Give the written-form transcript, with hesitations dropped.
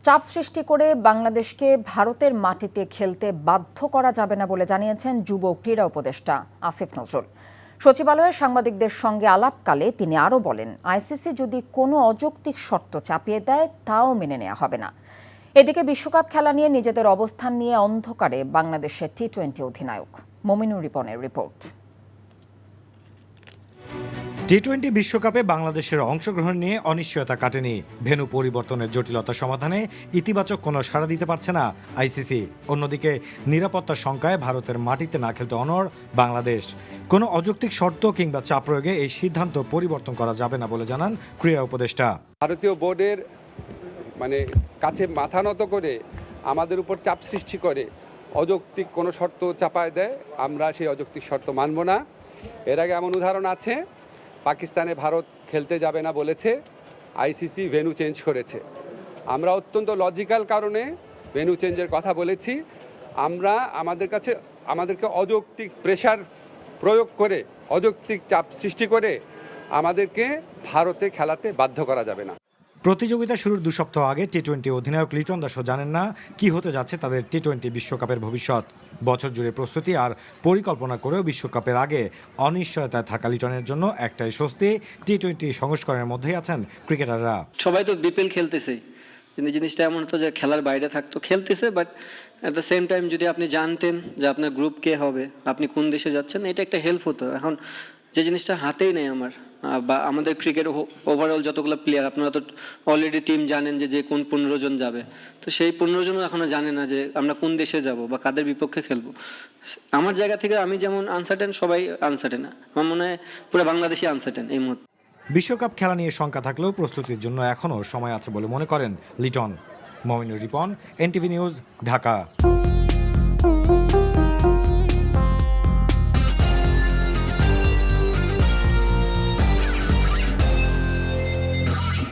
চাপ সৃষ্টি করে বাংলাদেশকে ভারতের মাটিতে খেলতে বাধ্য করা যাবে না বলে জানিয়েছেন যুব ক্রীড়া উপদেষ্টা আসিফ নজরুল। সচিবালয়ে সাংবাদিকদের সঙ্গে আলাপকালে তিনি আরও বলেন, আইসিসি যদি কোনো অযৌক্তিক শর্ত চাপিয়ে দেয় তাও মেনে নেওয়া হবে না। এদিকে বিশ্বকাপ খেলা নিয়ে নিজেদের অবস্থান নিয়ে অন্ধকারে বাংলাদেশের টি-20 অধিনায়ক। মমিনুর রিপনের রিপোর্ট। টি-20 বিশ্বকাপে বাংলাদেশের অংশগ্রহণ নিয়ে অনিশ্চয়তা কাটেনি। ভেন্যু পরিবর্তনের জটিলতা সমাধানে ইতিবাচক কোনো সাড়া দিতে পারছে না আইসিসি। অন্যদিকে নিরাপত্তার শঙ্কায় ভারতের মাটিতে না খেলতে অনড় বাংলাদেশ। কোনো অযৌক্তিক শর্ত কিংবা চাপ প্রয়োগে এই সিদ্ধান্ত পরিবর্তন করা যাবে না বলে জানান ক্রীড়া উপদেষ্টা। ভারতীয় বোর্ডের কাছে মাথা নত করে আমাদের উপর চাপ সৃষ্টি করে অযৌক্তিক কোনো শর্ত চাপায় দেয়, আমরা সেই অযৌক্তিক শর্ত মানব না। এর আগে এমন উদাহরণ আছে, পাকিস্তানে ভারত খেলতে যাবে না বলেছে, আইসিসি ভেন্যু চেঞ্জ করেছে। আমরা অত্যন্ত লজিক্যাল কারণে ভেন্যু চেঞ্জের কথা বলেছি। আমরা আমাদেরকে অযৌক্তিক প্রেশার প্রয়োগ করে, অযৌক্তিক চাপ সৃষ্টি করে আমাদেরকে ভারতে খেলাতে বাধ্য করা যাবে না। প্রতিযোগিতা শুরুর 2 সপ্তাহ আগে টি-20 অধিনায়ক লিটন দাসও জানেন না কি হতে যাচ্ছে তাদের টি-20 বিশ্বকাপের ভবিষ্যৎ। বছর জুড়ে প্রস্তুতি আর পরিকল্পনা করেও বিশ্বকাপের আগে অনিশ্চয়তায় থাকা লিটনের জন্য একটাই স্বস্তি, টি-20 সংস্করণের মধ্যেই আছেন ক্রিকেটাররা। সবাই তো বিপিএল খেলতেছে, কিন্তু জিনিসটা এমন হতো যে খেলার বাইরে থাকতো, খেলতেছে, but at the same time যদি আপনি জানতেন যে আপনার গ্রুপ কে হবে, আপনি কোন দেশে যাচ্ছেন, এটা একটা হেল্প হতো। এখন যে জিনিসটা হাতেই নেই আমার বা আমাদের ক্রিকেট ওভারঅল যতগুলো প্লেয়ার, আপনারা তো অলরেডি টিম জানেন যে কোন 15 জন যাবে, তো সেই 15 জনও এখনো জানে না যে আমরা কোন দেশে যাব বা কাদের বিপক্ষে খেলবো। আমার জায়গা থেকে আমি যেমন আনসার্টেন, সবাই আনসার্টেন। আমার মনে হয় পুরো বাংলাদেশই আনসার্টেন এই মুহূর্তে। বিশ্বকাপ খেলা নিয়ে শঙ্কা থাকলেও প্রস্তুতির জন্য এখনও সময় আছে বলে মনে করেন লিটন। Mominur Ripon, NTV news, Dhaka.